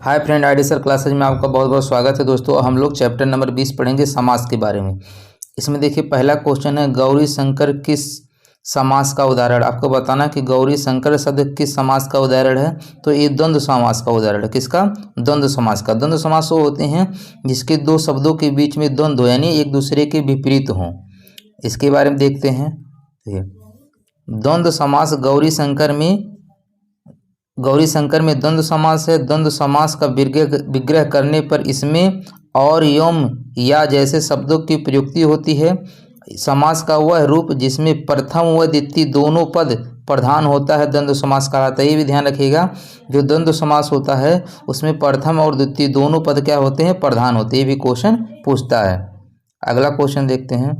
Hi friend, ID sir classes में आपका बहुत बहुत स्वागत है। दोस्तों हम लोग चैप्टर नंबर 20 पढ़ेंगे समास के बारे में। इसमें देखिए पहला क्वेश्चन है, गौरी शंकर किस समास का उदाहरण। आपको बताना कि गौरी शंकर शब्द किस समास का उदाहरण है। तो ये द्वंद्व समास का उदाहरण है। किसका? द्वंद्व समास का। द्वंद्व समास वो होते हैं जिसके दो शब्दों के बीच में द्वंद्व हो, यानी एक दूसरे के विपरीत हों। इसके बारे में देखते हैं। द्वंद्व समास गौरी शंकर में द्वंद्व समास है। द्वंद्व समास का विग्रह करने पर इसमें और यम या जैसे शब्दों की प्रयुक्ति होती है। समास का वह रूप जिसमें प्रथम व द्वितीय दोनों पद प्रधान होता है द्वंद्व समास कहलाता है। ये भी ध्यान रखिएगा, जो द्वंद्व समास होता है उसमें प्रथम और द्वितीय दोनों पद क्या होते हैं? प्रधान होते हैं। ये भी क्वेश्चन पूछता है। अगला क्वेश्चन देखते हैं,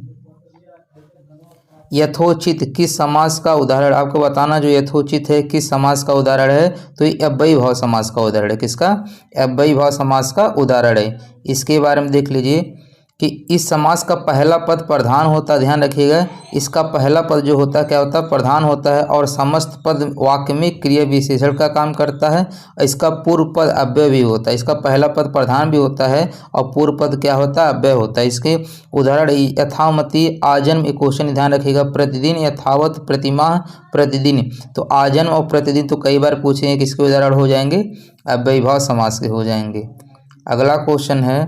यथोचित किस समास का उदाहरण। आपको बताना जो यथोचित है किस समास का उदाहरण है। तो ये अव्ययी भाव समास का उदाहरण है। किसका? अव्ययी भाव समास का उदाहरण है। इसके बारे में देख लीजिए कि इस समास का पहला पद प्रधान होता है। ध्यान रखिएगा, इसका पहला पद जो होता है क्या होता है? प्रधान होता है। और समस्त पद वाक्य में क्रिया विशेषण का काम करता है। इसका पूर्व पद अव्यय भी होता है। इसका पहला पद प्रधान भी होता है और पूर्व पद क्या होता है? अव्यय होता है। इसके उदाहरण यथामति आजन्म। एक क्वेश्चन ध्यान रखिएगा, प्रतिदिन, यथावत, प्रतिमाह, प्रतिदिन। तो आजन्म और प्रतिदिन तो कई बार पूछे हैं, किसके उदाहरण हो जाएंगे? अव्ययी भाव समास के हो जाएंगे। अगला क्वेश्चन है,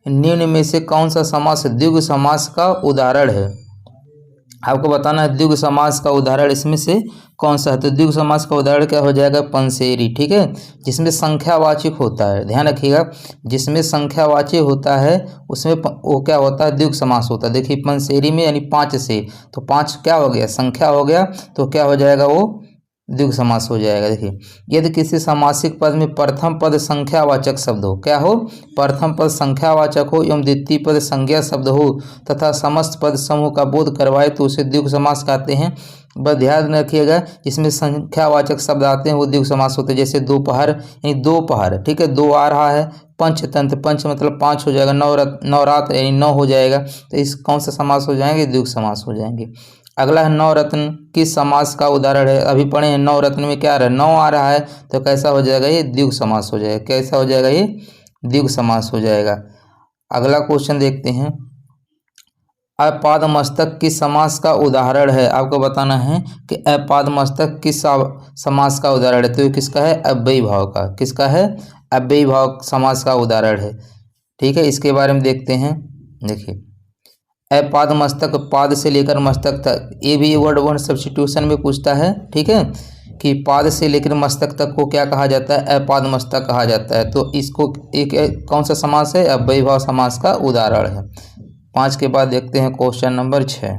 निम्न में से कौन सा समास द्विगु समास का उदाहरण है। आपको बताना है द्विगु समास का उदाहरण इसमें से कौन सा है। तो द्विगु समास का उदाहरण क्या हो जाएगा? पंसेरी। ठीक है, जिसमें संख्यावाचक होता है। ध्यान रखिएगा, जिसमें संख्यावाचक होता है उसमें वो क्या होता है? द्विगु समास होता है। देखिए पंसेरी में यानी 5 से, तो 5 क्या हो गया? संख्या हो गया, तो क्या हो जाएगा? वो द्विगु समास हो जाएगा। देखिए, यदि किसी समासिक पद में प्रथम पद संख्यावाचक शब्द हो, क्या हो? प्रथम पद संख्यावाचक हो एवं द्वितीय पद संज्ञा शब्द हो तथा समस्त पद समूह का बोध करवाए तो उसे द्विगु समास कहते हैं। बस ध्यान रखिएगा, जिसमें संख्यावाचक शब्द आते हैं वो द्विगु समास होते हैं। जैसे दोपहर यानी दो पहर, ठीक है, दो आ रहा है। पंचतंत्र, पंच मतलब 5 हो जाएगा। नवरात्र यानी 9 हो जाएगा। तो इस कौन सा समास हो जाएंगे? द्विगु समास हो जाएंगे। अगला है नवरत्न किस समास का उदाहरण है। अभी पढ़े हैं नवरत्न में क्या आ रहा है? 9 आ रहा है, तो कैसा हो जाएगा? ये द्विगु समास हो जाएगा। कैसा हो जाएगा? ये द्विगु समास हो जाएगा। अगला क्वेश्चन देखते हैं, अपादमस्तक किस समास का उदाहरण है। आपको बताना है कि अपादमस्तक किस समास का उदाहरण है। तो ये किसका है? अव्ययी भाव का। किसका है? अव्ययी भाव समास का उदाहरण है। ठीक है, इसके बारे में देखते हैं। देखिए, अपाद मस्तक, पाद से लेकर मस्तक तक, ये भी वर्ड सब्स्टिट्यूशन में पूछता है। ठीक है, कि पाद से लेकर मस्तक तक को क्या कहा जाता है? अपाद मस्तक कहा जाता है। तो इसको एक कौन सा समास है? अव्ययी भाव समास का उदाहरण है। 5 के बाद देखते हैं क्वेश्चन नंबर 6।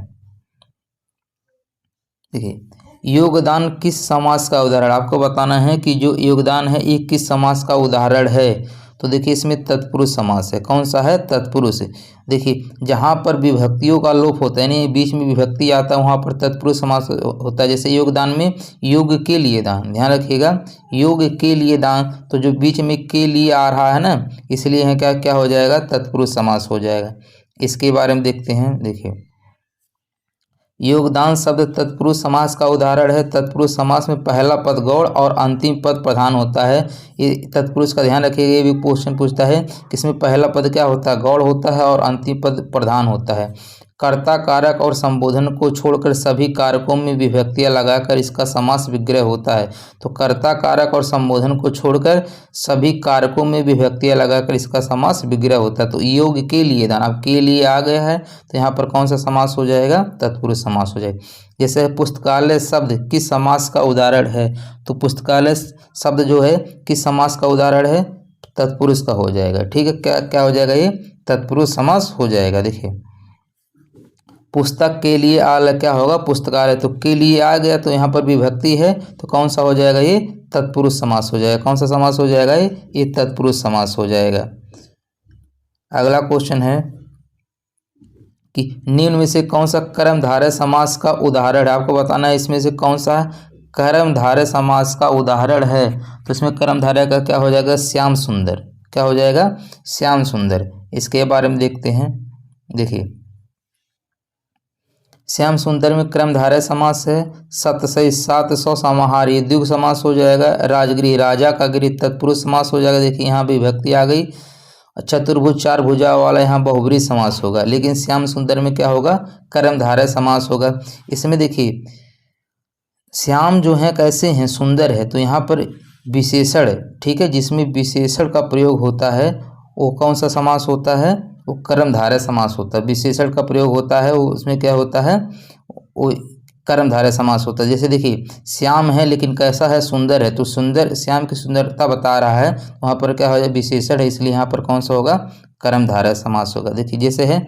देखिए, योगदान किस समास का उदाहरण। आपको बताना है कि जो योगदान है ये किस समास का उदाहरण है। तो देखिए, इसमें तत्पुरुष समास है। कौन सा है? तत्पुरुष। देखिए, जहाँ पर विभक्तियों का लोप होता है यानी बीच में विभक्ति आता है वहाँ पर तत्पुरुष समास होता है। जैसे योगदान में योग के लिए दान, ध्यान रखिएगा, योग के लिए दान, तो जो बीच में के लिए आ रहा है ना, इसलिए है क्या क्या हो जाएगा? तत्पुरुष समास हो जाएगा। इसके बारे में देखते हैं। देखिए, योगदान शब्द तत्पुरुष समास का उदाहरण है। तत्पुरुष समास में पहला पद गौड़ और अंतिम पद प्रधान होता है। ये तत्पुरुष का ध्यान रखिएगा, ये भी क्वेश्चन पूछता है कि इसमें पहला पद क्या होता है? गौड़ होता है और अंतिम पद प्रधान होता है। कर्ता कारक और संबोधन को छोड़कर सभी कारकों में विभक्तियां लगाकर इसका समास विग्रह होता है। तो कर्ता कारक और संबोधन को छोड़कर सभी कारकों में विभक्तियां लगाकर इसका समास विग्रह होता है। तो योग के लिए दान, अब के लिए आ गया है तो यहाँ पर कौन सा समास हो जाएगा? तत्पुरुष समास हो जाएगा। जैसे पुस्तकालय शब्द किस समास का उदाहरण है। तो पुस्तकालय शब्द जो है किस समास का उदाहरण है? तत्पुरुष का हो जाएगा। ठीक है, क्या क्या हो जाएगा? ये तत्पुरुष समास हो जाएगा। देखिए, पुस्तक के लिए आल क्या होगा? पुस्तकालय, तो के लिए आ गया तो यहाँ पर विभक्ति है तो कौन सा हो जाएगा? ये तत्पुरुष समास हो जाएगा। कौन सा समास हो जाएगा? ये तत्पुरुष समास हो जाएगा। अगला क्वेश्चन है कि निम्न में से कौन सा कर्मधारय समास का उदाहरण है। आपको बताना है इसमें से कौन सा कर्मधारय समास का उदाहरण है। तो इसमें कर्मधारय का क्या हो जाएगा? श्याम सुंदर। क्या हो जाएगा? श्याम सुंदर। इसके बारे में देखते हैं। देखिए, श्याम सुंदर में क्रमधारय समास है। सतसई 700 समाहार ये द्विगु समास हो जाएगा। राजगृह राजा का गृह तत्पुरुष समास हो जाएगा। देखिए यहाँ भी विभक्ति आ गई। चतुर्भुज 4 भुजा वाला यहाँ बहुब्रीहि समास होगा। लेकिन श्याम सुंदर में क्या होगा, कर्मधारय समास होगा। इसमें देखिए श्याम जो है कैसे हैं, सुंदर है, तो यहाँ पर विशेषण, ठीक है, जिसमें विशेषण का प्रयोग होता है वो कौन सा समास होता है, वो कर्मधारय समास होता है। विशेषण का प्रयोग होता है वो उसमें क्या होता है, वो कर्मधारय समास होता है। जैसे देखिए श्याम है लेकिन कैसा है, सुंदर है, तो सुंदर श्याम की सुंदरता बता रहा है, वहाँ पर क्या हो जाए, विशेषण है, इसलिए यहाँ पर कौन सा होगा, कर्मधारय समास होगा। देखिए जैसे है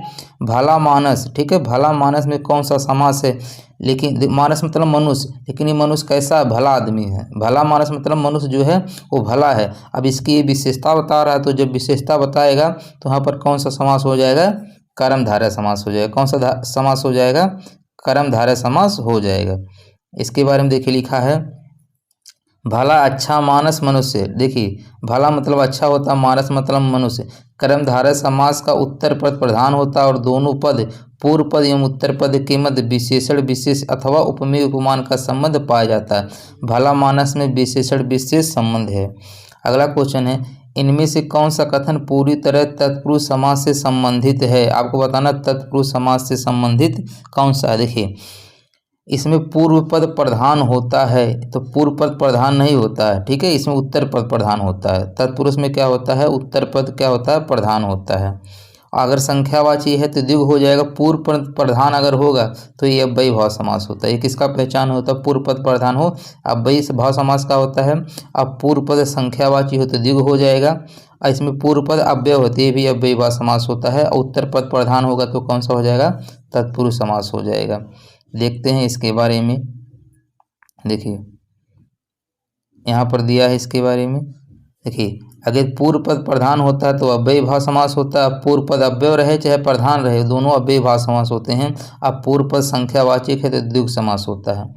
भला मानस, ठीक है, भला मानस में कौन सा समास है, लेकिन मानस मतलब मनुष्य, लेकिन ये मनुष्य कैसा है, भला आदमी है। भला मानस मतलब मनुष्य जो है वो भला है। अब इसकी ये विशेषता बता रहा है, तो जब विशेषता बताएगा तो यहाँ पर कौन सा समास हो जाएगा, कर्मधारय समास हो जाएगा। कौन सा समास हो जाएगा, कर्मधारय समास हो जाएगा। इसके बारे में देखिए लिखा है भला अच्छा मानस मनुष्य। देखिए भला मतलब अच्छा होता, मानस मतलब मनुष्य। कर्मधारय समास का उत्तर पद प्रधान होता है और दोनों पद पूर्व पद एवं उत्तर पद के मध्य विशेषण विशेष अथवा उपमेय उपमान का संबंध पाया जाता है। भला मानस में विशेषण विशेष संबंध है। अगला क्वेश्चन है इनमें से कौन सा कथन पूरी तरह तत्पुरुष समास से संबंधित है। आपको बताना तत्पुरुष समास से संबंधित कौन सा है। देखिए इसमें पूर्व पद प्रधान होता है, तो पूर्व पद प्रधान नहीं होता है, ठीक है, इसमें उत्तर पद प्रधान होता है। तत्पुरुष में क्या होता है, उत्तर पद क्या होता है, प्रधान होता है। अगर संख्यावाची है तो द्विगु हो जाएगा। पूर्व पद प्रधान अगर होगा तो ये अव्ययी भाव समास होता है। ये किसका पहचान होता है, पूर्व पद प्रधान हो, अव्ययी भाव समास का होता है। अब पूर्व पद संख्यावाची हो तो द्विगु हो जाएगा, और इसमें पूर्व पद अव्यय होते भी अव्ययी भाव समास होता है। और उत्तर पद प्रधान होगा तो कौन सा हो जाएगा, तत्पुरुष समास हो जाएगा। देखते हैं इसके बारे में। देखिए यहाँ पर दिया है इसके बारे में। देखिए अगर पूर्व पद प्रधान होता है तो अव्ययी भाव समास होता है। पूर्व पद अव्यय रहे चाहे प्रधान रहे, दोनों अव्ययी भाव समास होते हैं। अब पूर्व पद संख्यावाचक है तो द्विगु समास होता है।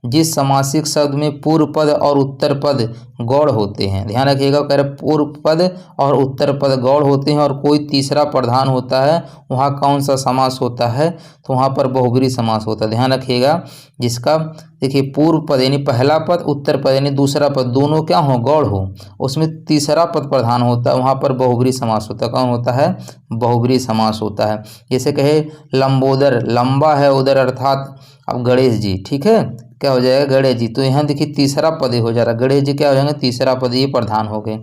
जिस समासिक शब्द में पूर्व पद और उत्तर पद गौड़ होते हैं, ध्यान रखिएगा, कह रहे पूर्व पद और उत्तर पद गौड़ होते हैं और कोई तीसरा प्रधान होता है, वहाँ कौन सा समास होता है, तो वहाँ पर बहुब्रीहि समास होता है। ध्यान रखिएगा, जिसका देखिए पूर्व पद यानी पहला पद, उत्तर पद यानी दूसरा पद, दोनों क्या हो, गौड़ हो, उसमें तीसरा पद प्रधान होता है, वहाँ पर बहुब्रीहि समास होता है। कौन होता है, बहुब्रीहि समास होता है। जैसे कहे लंबोदर, लंबा है उदर अर्थात अब गणेश जी, ठीक है, क्या हो जाएगा, गणेश जी, तो यहाँ देखिए तीसरा पद हो जा रहा है, गणेश जी क्या हो जाएंगे, तीसरा पद, ये प्रधान हो गए,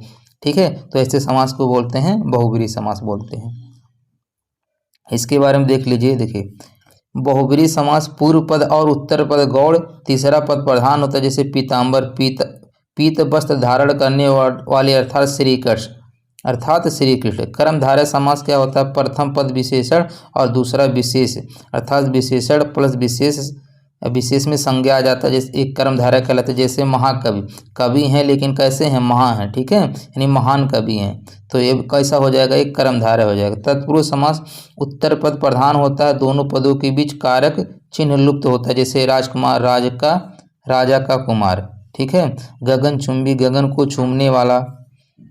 ठीक है। तो ऐसे समास को बोलते हैं बहुब्रीहि समास बोलते हैं। इसके बारे में देख लीजिए। देखिए बहुब्रीहि समास पूर्व पद और उत्तर पद गौड़, तीसरा पद प्रधान होता है। जैसे पीताम्बर, पीत वस्त्र धारण करने वाले अर्थात श्री कृष्ण, अर्थात श्री कृष्ण। कर्मधारय समास क्या होता है, प्रथम पद विशेषण और दूसरा विशेष, अर्थात विशेषण प्लस विशेष, विशेष में संज्ञा आ जाता है, जैसे एक कर्मधारय कहलाता है। जैसे महाकवि, कवि हैं लेकिन कैसे हैं, महा हैं, ठीक है, यानी महान कवि हैं, तो ये कैसा हो जाएगा, एक कर्मधारय हो जाएगा। तत्पुरुष समास उत्तर पद प्रधान होता है, दोनों पदों के बीच कारक चिन्ह लुप्त होता है। जैसे राजकुमार, राजा का कुमार, ठीक है। गगनचुंबी, गगन को चूमने वाला,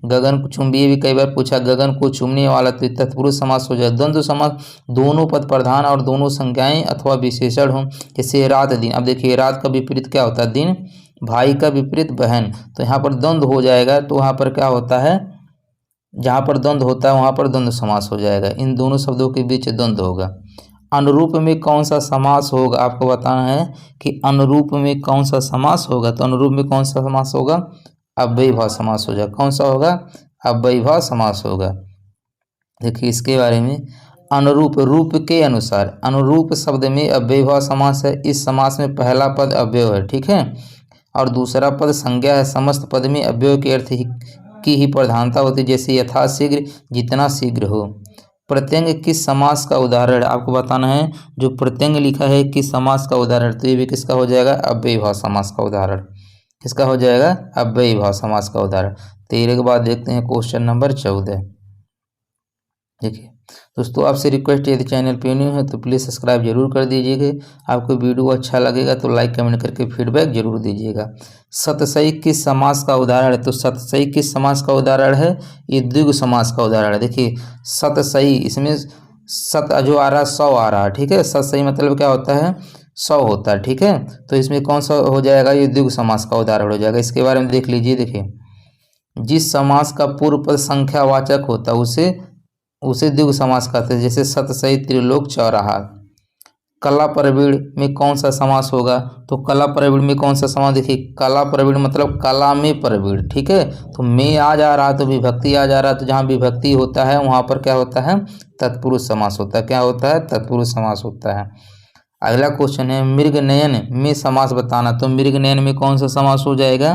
गगन चुंबी भी कई बार पूछा, गगन को चूमने वाला, तो तत्पुरुष समास हो जाए। द्वंद्व समास दोनों पद प्रधान और दोनों संज्ञाएं अथवा विशेषण हो। जैसे रात दिन, अब देखिए रात का विपरीत क्या होता है, दिन, भाई का विपरीत बहन, तो यहाँ पर द्वंद्व हो जाएगा, तो वहाँ पर क्या होता है, जहाँ पर द्वंद्व होता है वहाँ पर द्वंद्व समास हो जाएगा। इन दोनों शब्दों के बीच द्वंद्व होगा। अनुरूप में कौन सा समास होगा, आपको बताना है कि अनुरूप में कौन सा समास होगा। तो अनुरूप में कौन सा समास होगा, अव्ययी भाव समास हो जाएगा। कौन सा होगा, अव्ययी भाव समास होगा। देखिए इसके बारे में, अनुरूप, रूप के अनुसार, अनुरूप शब्द में अव्ययी भाव समास है। इस समास में पहला पद अव्यय है, ठीक है, और दूसरा पद संज्ञा है। समस्त पद में अव्यय के अर्थ की ही प्रधानता होती है। जैसे यथाशीघ्र, जितना शीघ्र हो। प्रत्यंग किस समास का उदाहरण है, आपको बताना है। जो प्रत्यंग लिखा है किस समास का उदाहरण, तो ये भी किसका हो जाएगा, अव्ययी भाव समास का उदाहरण। किसका हो जाएगा, अव्ययी भाव समास का उदाहरण। 13 के बाद देखते हैं क्वेश्चन नंबर 14। देखिए दोस्तों, आपसे रिक्वेस्ट, यदि चैनल पे न्यू है तो प्लीज़ सब्सक्राइब जरूर कर दीजिएगा। आपको वीडियो अच्छा लगेगा तो लाइक कमेंट करके फीडबैक जरूर दीजिएगा। सतसई किस समास का उदाहरण है, तो सतसई किस समास का उदाहरण है, ये द्विगु समास का उदाहरण है। देखिए सतसई, इसमें सत जो आ रहा है 100 आ रहा है, ठीक है। सत सही मतलब क्या होता है, 100 होता है, ठीक है। तो इसमें कौन सा हो जाएगा, ये द्विगु समास का उदाहरण हो जाएगा। इसके बारे में देख लीजिए। देखिए, जिस समास का पूर्व पद संख्यावाचक होता है उसे उसे द्विगु समास कहते हैं। जैसे सत सहित त्रिलोक चौराहा। कला प्रवीण में कौन सा समास होगा, तो कला प्रवीण में कौन सा समास, देखिए कला प्रवीण मतलब कला में प्रवीण, ठीक है। तो में आ जा रहा है तो विभक्ति आ जा रहा है, तो जहाँ विभक्ति होता है वहाँ पर क्या होता है, तत्पुरुष समास होता है। क्या होता है, तत्पुरुष समास होता है। अगला क्वेश्चन है, मृग नयन में समास बताना। तो मृग नयन में कौन सा समास हो जाएगा,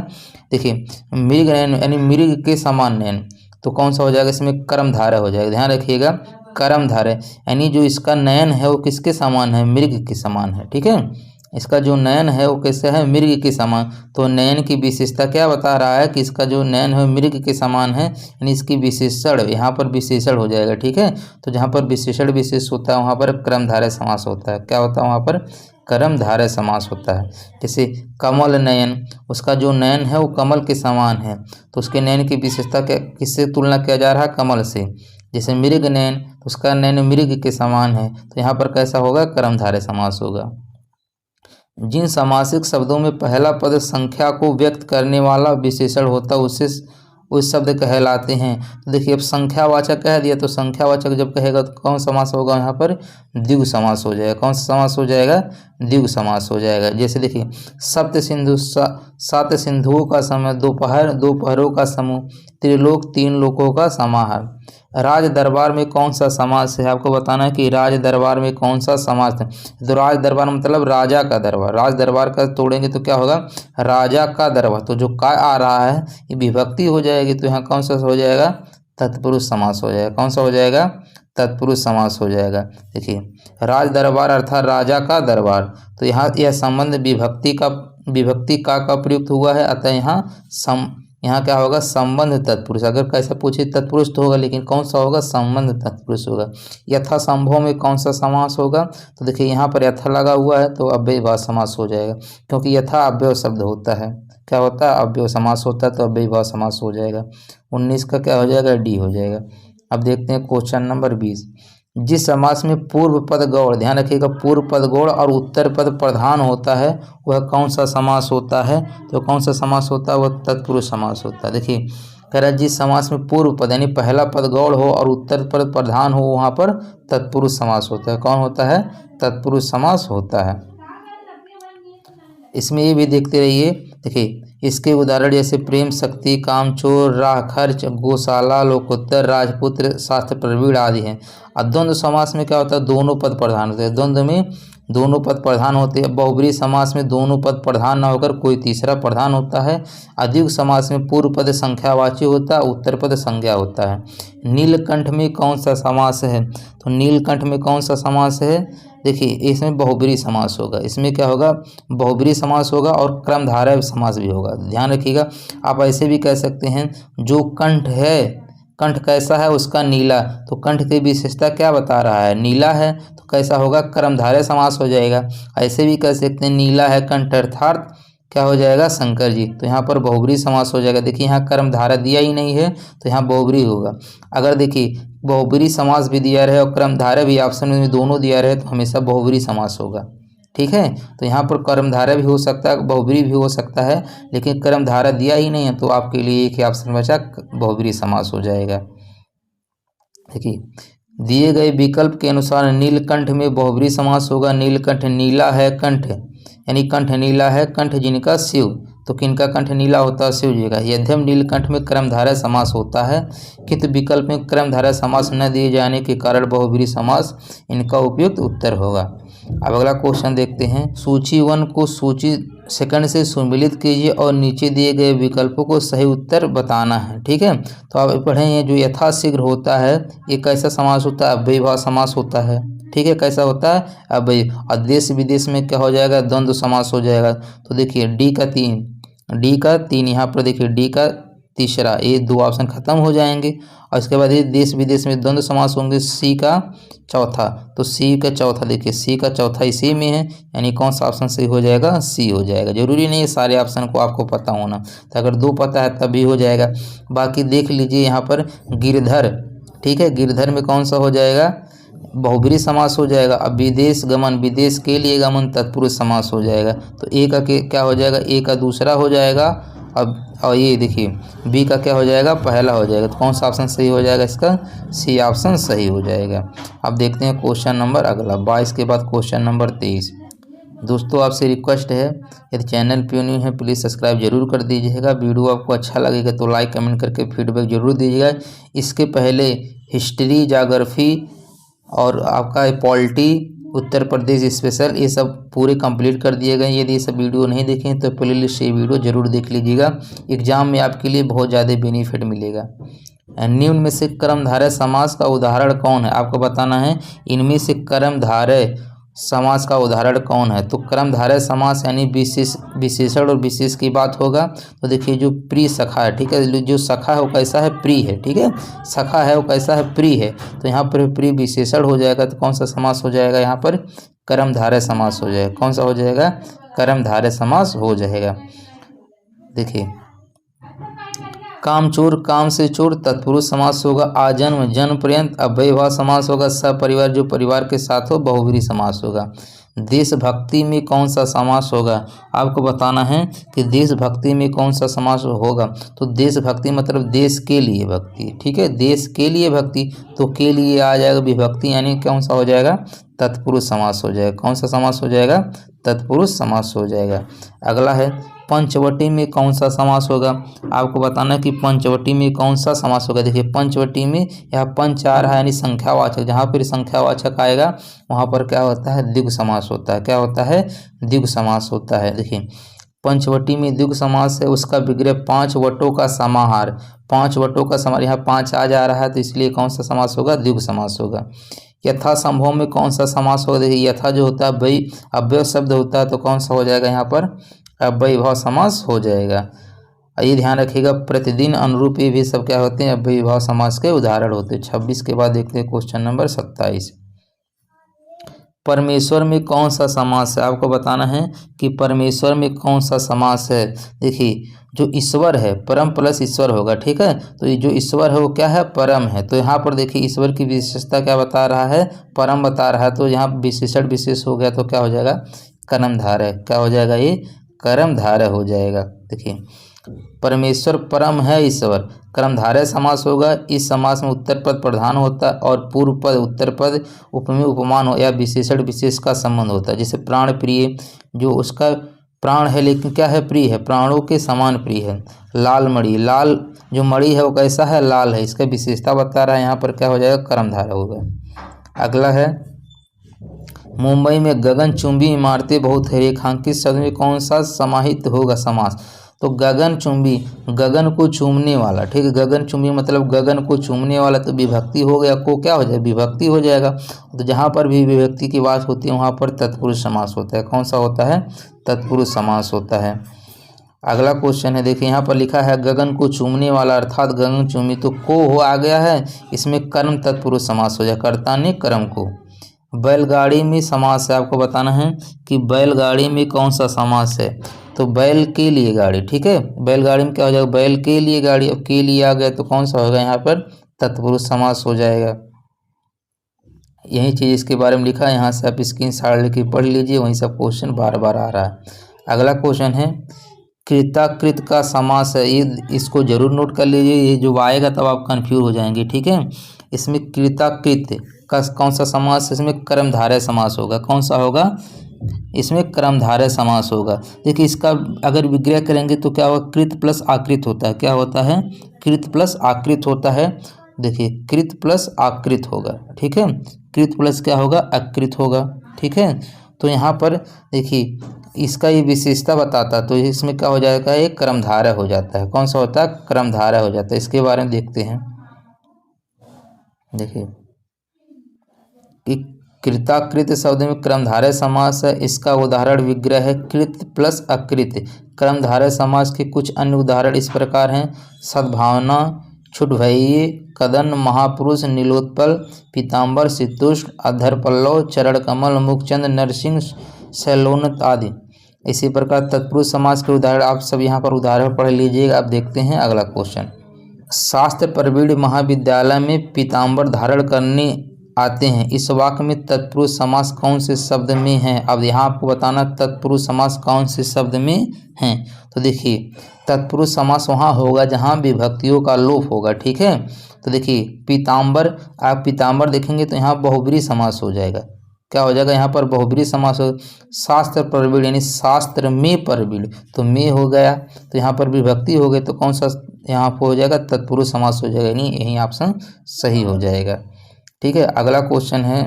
देखिए मृग नयन यानी मृग के समान नयन, तो कौन सा हो जाएगा, इसमें कर्मधारय हो जाएगा। ध्यान रखिएगा, कर्मधारय यानी जो इसका नयन है वो किसके समान है, मृग के समान है, ठीक है। इसका जो नयन है वो कैसे है, मृग के समान। तो नयन की विशेषता क्या बता रहा है कि इसका जो नयन है मृग के समान है, यानी इसकी विशेषण, यहाँ पर विशेषण हो जाएगा, ठीक है। तो जहाँ पर विशेषण विशेष होता है वहाँ पर कर्मधारय समास होता है। क्या होता है वहाँ पर, कर्मधारय समास होता है। जैसे कमल नयन, उसका जो नयन है वो कमल के समान है, तो उसके नयन की विशेषता किससे तुलना किया जा रहा है, कमल से। जैसे मृग नयन, तो उसका नयन मृग के समान है, तो यहाँ पर कैसा होगा, कर्मधारय समास होगा। जिन समासिक शब्दों में पहला पद संख्या को व्यक्त करने वाला विशेषण होता है उसे उस शब्द कहलाते हैं। तो देखिए, अब संख्यावाचक कह दिया, तो संख्यावाचक जब कहेगा तो कौन समास होगा, यहाँ पर द्विगु समास हो जाएगा। कौन सा समास हो जाएगा, द्विगु समास हो जाएगा। जैसे देखिए, सप्त सिंधु, 7 सिंधुओं का समय, दोपहर 2 पहरों का समूह, त्रिलोक 3 लोकों का समाहार। राज दरबार में कौन सा समास है, आपको बताना है कि राज दरबार में कौन सा समास है। तो राज दरबार मतलब राजा का दरबार, राज दरबार का तोड़ेंगे तो क्या होगा, राजा का दरबार। तो जो का आ रहा है ये विभक्ति हो जाएगी, तो यहाँ कौन सा हो जाएगा, तत्पुरुष समास हो जाएगा। कौन सा हो जाएगा, तत्पुरुष समास हो जाएगा। देखिए, राज दरबार अर्थात राजा का दरबार, तो यहाँ यह संबंध विभक्ति का प्रयुक्त हुआ है, अतः यहाँ क्या होगा, संबंध तत्पुरुष। अगर कैसा पूछे तत्पुरुष तो होगा, लेकिन कौन सा होगा, संबंध तत्पुरुष होगा। यथा संभव में कौन सा समास होगा, तो देखिए यहाँ पर यथा लगा हुआ है तो अव्ययीभाव समास हो जाएगा, क्योंकि यथा अव्यय शब्द होता है। क्या होता है, अव्यय समास होता है, तो अव्ययीभाव समास हो जाएगा। 19 का क्या हो जाएगा, डी हो जाएगा। अब देखते हैं क्वेश्चन नंबर 20। जिस समास में पूर्व पद गौड़, ध्यान रखिएगा, पूर्व पद गौड़ और उत्तर पद प्रधान होता है वह कौन सा समास होता है, तो कौन सा समास होता है, वह तत्पुरुष समास होता है। देखिए, कह रहा है जिस समास में पूर्व पद यानी पहला पद गौड़ हो और उत्तर पद प्रधान हो वहाँ पर तत्पुरुष समास होता है। कौन होता है, तत्पुरुष समास होता है। इसमें ये भी देखते रहिए। देखिए, इसके उदाहरण जैसे प्रेम शक्ति, कामचोर, राह खर्च, गौशाला, लोकोत्तर, राजपुत्र, शास्त्र प्रवीण आदि हैं। और द्वंद्व समास में क्या होता है, दोनों पद प्रधान होते हैं। द्वंद्व में दोनों पद प्रधान होते हैं। बहुब्रीहि समास में दोनों पद प्रधान न होकर कोई तीसरा प्रधान होता है। द्विगु समास में पूर्व पद संख्यावाची होता है, उत्तर पद संज्ञा होता है। नीलकंठ में कौन सा समास है, तो नीलकंठ में कौन सा समास है, देखिए इसमें बहुब्रीहि समास होगा। इसमें क्या होगा, बहुब्रीहि समास होगा और क्रमधारय समास भी होगा। ध्यान रखिएगा। आप ऐसे भी कह सकते हैं, जो कंठ है, कंठ कैसा है उसका, नीला, तो कंठ की विशेषता क्या बता रहा है, नीला है, तो कैसा होगा, कर्मधारय समास हो जाएगा। ऐसे भी कह सकते हैं, नीला है कंठ अर्थात क्या हो जाएगा, शंकर जी, तो यहाँ पर बहुब्रीहि समास हो जाएगा। देखिए, यहाँ कर्मधारय दिया ही नहीं है तो यहाँ बहुब्रीहि होगा। अगर देखिए बहुब्रीहि समास भी दिया रहे और कर्मधारय भी ऑप्शन में दोनों दिया रहे तो हमेशा बहुब्रीहि समास होगा, ठीक है। तो यहाँ पर कर्मधारय भी हो सकता है, बहुब्रीहि भी हो सकता है, लेकिन कर्मधारय दिया ही नहीं है तो आपके लिए एक ही ऑप्शन बचा, बहुब्रीहि समास हो जाएगा। देखिए, दिए गए विकल्प के अनुसार नीलकंठ में बहुब्रीहि समास होगा। नीलकंठ, नीला है कंठ यानी कंठ नीला है, कंठ जिनका शिव, तो किनका कंठ नीला होता है, शिव जी का। यद्यम नीलकंठ में कर्मधारय समास होता है, किंतु विकल्प में कर्मधारय समास न दिए जाने के कारण बहुब्रीहि समास इनका उपयुक्त उत्तर होगा। अब अगला क्वेश्चन देखते हैं। सूची 1 को सूची 2 से सुमिलित कीजिए और नीचे दिए गए विकल्पों को सही उत्तर बताना है, ठीक है। तो आप पढ़ें, जो यथाशीघ्र होता है ये कैसा समास होता है, अव्ययीभाव समास होता है, ठीक है। कैसा होता है, अव्ययी। और देश विदेश में क्या हो जाएगा, द्वंद्व समास हो जाएगा। तो देखिए डी का 3 यहाँ पर देखिए डी का तीसरा, ये 2 ऑप्शन खत्म हो जाएंगे। और इसके बाद ये देश विदेश में द्वंद्व समास होंगे, सी का चौथा, तो सी का चौथा, देखिए सी का चौथा इसी में है, यानी कौन सा ऑप्शन सही हो जाएगा, सी हो जाएगा। जरूरी नहीं है सारे ऑप्शन को आपको पता होना, तो अगर 2 पता है तब भी हो जाएगा। बाकी देख लीजिए यहाँ पर गिरधर, ठीक है, गिरधर में कौन सा हो जाएगा, बहुब्रीहि समास हो जाएगा। अब विदेश गमन, विदेश के लिए गमन तत्पुरुष समास हो जाएगा। तो ए का क्या हो जाएगा, ए का दूसरा हो जाएगा। अब और ये देखिए बी का क्या हो जाएगा, पहला हो जाएगा। तो कौन सा ऑप्शन सही हो जाएगा इसका, सी ऑप्शन सही हो जाएगा। अब देखते हैं क्वेश्चन नंबर अगला 22 के बाद क्वेश्चन नंबर 23। दोस्तों आपसे रिक्वेस्ट है, यदि चैनल पे न्यू है प्लीज़ सब्सक्राइब जरूर कर दीजिएगा। वीडियो आपको अच्छा लगेगा तो लाइक कमेंट करके फीडबैक जरूर दीजिएगा। इसके पहले हिस्ट्री, ज्योग्राफी और आपका पॉलिटी, उत्तर प्रदेश स्पेशल, ये सब पूरे कंप्लीट कर दिए गए। यदि ये सब वीडियो नहीं देखें तो प्लेलिस्ट से वीडियो जरूर देख लीजिएगा। एग्जाम में आपके लिए बहुत ज़्यादा बेनिफिट मिलेगा। निम्न में से कर्मधारय समास का उदाहरण कौन है, आपको बताना है इनमें से कर्मधारय समास का उदाहरण कौन है। तो कर्मधारय समास यानी विशेषण और विशेष की बात होगा। तो देखिए जो प्रिय सखा है, ठीक है, जो सखा है वो कैसा है, प्रिय है, ठीक है, सखा है वो कैसा है, प्रिय है। तो यहाँ पर प्रिय विशेषण हो जाएगा। तो कौन सा समास हो जाएगा, यहाँ पर कर्मधारय समास हो जाएगा। कौन सा हो जाएगा, कर्मधारय समास हो जाएगा। देखिए कामचोर, काम से चोर तत्पुरुष समास होगा। आजन्म, जन्म पर्यंत अव्ययभाव समास होगा। सपरिवार, जो परिवार के साथ हो बहुब्रीहि समास होगा। देशभक्ति में कौन सा समास होगा, आपको बताना है कि देशभक्ति में कौन सा समास होगा। तो देशभक्ति मतलब देश के लिए भक्ति, ठीक है, देश के लिए भक्ति। तो के लिए आ जाएगा विभक्ति, यानी कौन सा हो जाएगा, तत्पुरुष समास हो जाएगा। कौन सा समास हो जाएगा, तत्पुरुष समास हो जाएगा। अगला है पंचवटी में कौन सा समास होगा, आपको बताना है कि पंचवटी में कौन सा समास होगा। देखिए पंचवटी में यहाँ पंच आ रहा है यानी संख्यावाचक, जहाँ पर संख्यावाचक आएगा वहाँ पर क्या होता है, द्विगु समास होता है। क्या होता है, द्विगु समास होता है। देखिए पंचवटी में द्विगु समास है, उसका विग्रह 5 वटों का समाहार। 5 वटों का समाहार, यहाँ 5 आ जा रहा है तो इसलिए कौन सा समास होगा, द्विगु समास होगा। यथा संभव में कौन सा समास होगा, देखिए यथा जो होता है भाई अव्यय शब्द होता है, तो कौन सा हो जाएगा, यहाँ पर अव्ययभाव समास हो जाएगा। ये ध्यान रखिएगा, प्रतिदिन, अनुरूप, ये भी सब क्या होते हैं, अव्ययभाव समास के उदाहरण होते हैं। 26 के बाद देखते हैं क्वेश्चन नंबर 27। परमेश्वर में कौन सा समास है, आपको बताना है कि परमेश्वर में कौन सा समास है। देखिए जो ईश्वर है, परम प्लस ईश्वर होगा, ठीक है। तो ये जो ईश्वर है वो क्या है, परम है। तो यहाँ पर देखिए ईश्वर की विशेषता क्या बता रहा है, परम बता रहा है। तो यहाँ विशेषण विशेष हो गया तो क्या हो जाएगा, कर्मधारय। क्या हो जाएगा, ये कर्मधारय हो जाएगा। देखिए परमेश्वर परम है ईश्वर, कर्मधारय समास होगा। इस समास में उत्तर पद प्रधान होता है और पूर्व पद, उत्तर पद, उपमेय, उपमान हो या विशेषण विशेष का संबंध होता है। जैसे प्राण प्रिय, जो उसका प्राण है लेकिन क्या है, प्रिय है, प्राणों के समान प्रिय है। लाल मणि, लाल जो मणि है वो कैसा है, लाल है, इसका विशेषता बता रहा है। यहाँ पर क्या हो जाएगा, कर्मधारय होगा। अगला है मुंबई में गगनचुंबी इमारतें बहुत है, रेखांकित शब्द में कौन सा समाहित होगा समास। तो गगनचुंबी, गगन को चूमने वाला, ठीक है, गगनचुंबी मतलब गगन को चूमने वाला, तो विभक्ति हो गया, को क्या हो जाएगा, विभक्ति हो जाएगा। तो जहाँ पर भी विभक्ति की बात होती है वहाँ पर तत्पुरुष समास होता है। कौन सा होता है, तत्पुरुष समास होता है। अगला क्वेश्चन है, देखिए यहाँ पर लिखा है गगन को चूमने वाला अर्थात गगन चूमी, तो को हो आ गया है, इसमें कर्म तत्पुरुष समास हो जाए, कर्ता ने कर्म को। बैलगाड़ी में समास है, आपको बताना है कि बैलगाड़ी में कौन सा समास है। तो बैल के लिए गाड़ी, ठीक है, बैलगाड़ी में क्या हो जाएगा, बैल के लिए गाड़ी। अब के लिए आ गया तो कौन सा होगा, यहाँ पर तत्पुरुष समास हो जाएगा। यही चीज़ इसके बारे में लिखा है, यहाँ से आप स्क्रीनशॉट लेके पढ़ लीजिए, वहीं सब क्वेश्चन बार बार आ रहा है। अगला क्वेश्चन है कृताकृत का समास है, ये इसको जरूर नोट कर लीजिए, ये जो आएगा तब आप कन्फ्यूज हो जाएंगे, ठीक है। इसमें कृताकृत का कौन सा समास, इसमें कर्मधारय समास होगा। कौन सा होगा, इसमें कर्मधारय समास होगा। देखिए इसका अगर विग्रह करेंगे तो क्या होगा, कृत प्लस आकृत होता है। क्या होता है, कृत प्लस आकृत होता है। देखिए कृत प्लस आकृत होगा, ठीक है, कृत प्लस क्या होगा, आकृत होगा, ठीक है। तो यहाँ पर देखिए इसका ये विशेषता बताता, तो इसमें क्या हो जाएगा, एक कर्मधारय हो जाता है। कौन सा होता है, कर्मधारय हो जाता है। इसके बारे में देखते हैं। देखिए कि कृताकृत शब्द में कर्मधारय समास है, इसका उदाहरण विग्रह है कृत प्लस अकृत। कर्मधारय समास के कुछ अन्य उदाहरण इस प्रकार हैं, सद्भावना, छुटभैये, कदन, महापुरुष, नीलोत्पल, पीताम्बर, शीतुष्ण, अधरपल्लव, चरण कमल, मुखचंद, नरसिंह, शैलोन्नत आदि। इसी प्रकार तत्पुरुष समास के उदाहरण आप सब यहाँ पर उदाहरण पढ़ लीजिएगा। अब देखते हैं अगला क्वेश्चन। शास्त्र प्रवीण महाविद्यालय में पीताम्बर धारण करने आते हैं। इस वाक्य में तत्पुरुष समास कौन से शब्द में है? अब यहाँ आपको बताना तत्पुरुष समास कौन से शब्द में है। तो देखिए तत्पुरुष समास वहाँ होगा जहाँ विभक्तियों का लोप होगा, ठीक है। तो देखिए पीताम्बर, आप पीताम्बर देखेंगे तो यहाँ बहुब्री समास हो जाएगा। क्या हो जाएगा यहाँ पर? बहुब्री समास हो। शास्त्र प्रवीण यानी शास्त्र में प्रवीण, तो में हो गया, तो यहाँ पर विभक्ति हो गई, तो कौन सा यहाँ पर हो जाएगा? तत्पुरुष समास हो जाएगा, नहीं यही ऑप्शन सही हो जाएगा, ठीक है। अगला क्वेश्चन है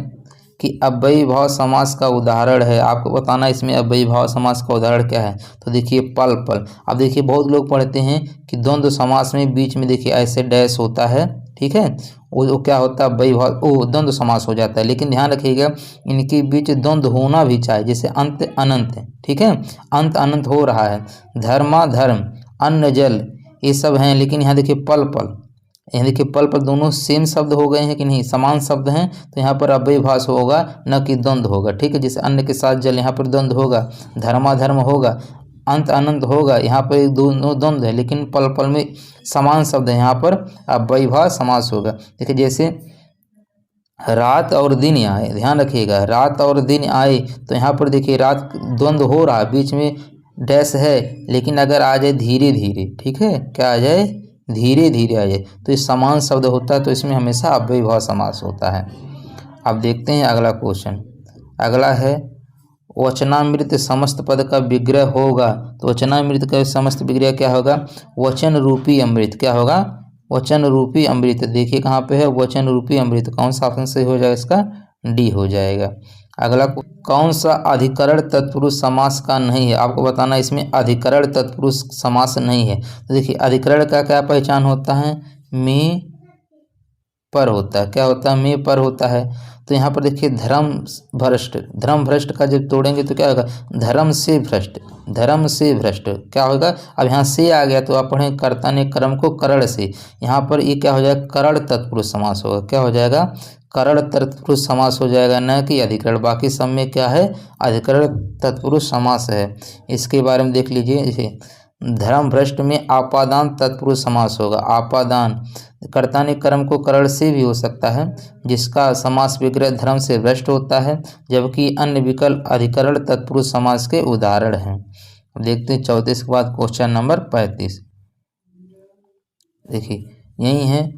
कि अव्ययी भाव समास का उदाहरण है, आपको बताना इसमें अव्ययी भाव समास का उदाहरण क्या है। तो देखिए पल पल। अब देखिए बहुत लोग पढ़ते हैं कि द्वंद्व समास में बीच में देखिए ऐसे डैश होता है, ठीक है, वो क्या होता है? अव्ययी भाव, वो द्वंद्व समास हो जाता है। लेकिन ध्यान रखिएगा इनके बीच द्वंद्व होना भी चाहिए, जैसे अंत अनंत है, ठीक है, अंत अनंत हो रहा है। धर्मा धर्म, अन्न जल, ये सब हैं, लेकिन यहाँ देखिए पल पल, यहाँ देखिए पल पल दोनों सेम शब्द हो गए हैं कि नहीं? समान शब्द हैं, तो यहाँ पर अव्ययी भाव होगा, न कि द्वंद्व होगा, ठीक है। जैसे अन्न के साथ जल, यहाँ पर द्वंद्व होगा। धर्माधर्म होगा, अंत अनंत होगा, यहाँ पर दोनों द्वंद्व है, लेकिन पल पल में समान शब्द है, यहाँ पर अव्ययी भाव समास होगा। देखिए जैसे रात और दिन आए, ध्यान रखिएगा, रात और दिन आए, तो यहाँ पर देखिए रात द्वंद्व हो रहा है, बीच में डैश है, लेकिन अगर आ जाए धीरे धीरे, ठीक है, क्या आ जाए? धीरे धीरे आ जाए, तो ये समान शब्द होता है, तो इसमें हमेशा अव्ययी भाव समास होता है। अब देखते हैं अगला क्वेश्चन। अगला है वचनामृत समस्त पद का विग्रह होगा। तो वचनामृत का समस्त विग्रह क्या होगा? वचन रूपी अमृत। क्या होगा? वचन रूपी अमृत। देखिए कहाँ पे है वचन रूपी अमृत, कौन सा ऑप्शन सही हो जाएगा? इसका डी हो जाएगा। अगला कौन सा अधिकरण तत्पुरुष समास का नहीं है? आपको बताना इसमें अधिकरण तत्पुरुष समास नहीं है। तो देखिए अधिकरण का क्या पहचान होता है? में पर होता है। क्या होता है? में पर होता है। तो यहाँ पर देखिए धर्म भ्रष्ट, धर्म भ्रष्ट का जब तोड़ेंगे तो क्या होगा? धर्म से भ्रष्ट, धर्म से भ्रष्ट क्या होगा? अब यहाँ से आ गया तो आप पढ़ें कर्ता ने कर्म को करण से, यहाँ पर ये क्या हो जाएगा? करण तत्पुरुष समास होगा। क्या हो जाएगा? करण तत्पुरुष समास हो जाएगा, न कि अधिकरण। बाकी सब में क्या है? अधिकरण तत्पुरुष समास है। इसके बारे में देख लीजिए, जैसे धर्म भ्रष्ट में आपादान तत्पुरुष समास होगा। आपादान कर्ता ने कर्म को करण से भी हो सकता है, जिसका समास विग्रह धर्म से भ्रष्ट होता है, जबकि अन्य विकल्प अधिकरण तत्पुरुष समास के उदाहरण हैं। देखते हैं 34 के बाद क्वेश्चन नंबर 35। देखिए यही है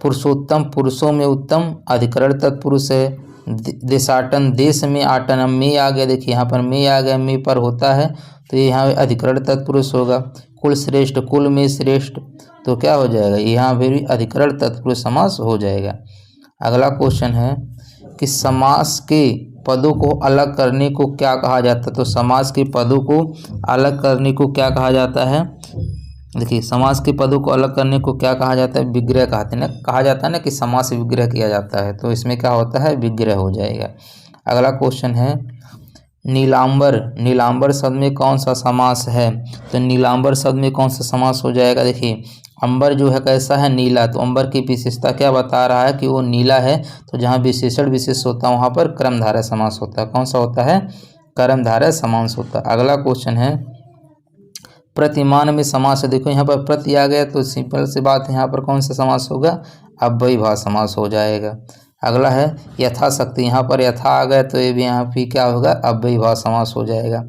पुरुषोत्तम, पुरुषों में उत्तम अधिकरण तत्पुरुष है। देशाटन, देश में आटन, में आ गया, देखिए यहाँ पर में आ गया, में पर होता है, तो ये यहाँ अधिकरण तत्पुरुष होगा। कुल श्रेष्ठ, कुल में श्रेष्ठ, तो क्या हो जाएगा? यहाँ भी अधिकरण तत्पुरुष समास हो जाएगा। अगला क्वेश्चन है कि समास के पदों को अलग करने को क्या कहा जाता है? तो समास के पदों को अलग करने को क्या कहा जाता है? देखिए समास के पदों को अलग करने को क्या कहा जाता है? विग्रह कहा जाता है ना कि समास विग्रह किया जाता है, तो इसमें क्या होता है? विग्रह हो जाएगा। अगला क्वेश्चन है नीलांबर, नीलांबर शब्द में कौन सा समास है? तो नीलांबर शब्द में कौन सा समास हो जाएगा? देखिए अंबर जो है कैसा है? नीला, तो अंबर की विशेषता क्या बता रहा है? कि वो नीला है, तो जहाँ विशेषण विशेष होता है वहाँ पर कर्मधारय समास होता है। कौन सा होता है? कर्मधारय समास होता है। अगला क्वेश्चन है प्रतिमान में समास है। देखो यहाँ पर प्रति आ गया, तो सिंपल सी बात है, यहाँ पर कौन सा समास होगा? अव्ययी भाव समास हो जाएगा। अगला है यथाशक्ति, यहाँ पर यथा आ गया, तो ये भी यहाँ भी क्या होगा? अव्ययी भाव समास हो जाएगा।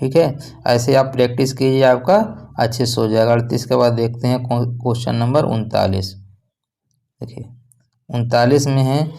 ठीक है, ऐसे आप प्रैक्टिस कीजिए, आपका अच्छे से हो जाएगा। 38 के बाद देखते हैं क्वेश्चन नंबर 39। देखिए 39 में है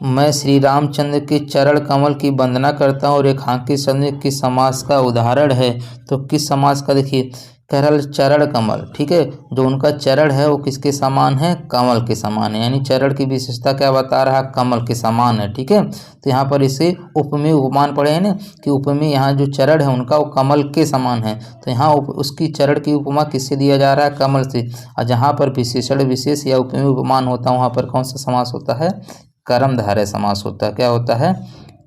मैं श्री रामचंद्र के चरण कमल की वंदना करता हूँ, रेखांकित शब्द किस समास का उदाहरण है? तो किस समास का? देखिए करल चरण कमल, ठीक है, जो उनका चरण है वो किसके समान है? कमल के समान है, यानी चरण की विशेषता क्या बता रहा है? कमल के समान है। ठीक है, तो यहाँ पर इसे उपमेय उपमान पढ़े हैं ना कि उपमेय, यहाँ जो चरण है उनका वो कमल के समान है, तो यहाँ उसकी चरण की उपमा किससे दिया जा रहा है? कमल से। और जहाँ पर विशेषण विशेष या उपमेय उपमान होता है वहाँ पर कौन सा समास होता है? कर्मधारय समास होता है। क्या होता है?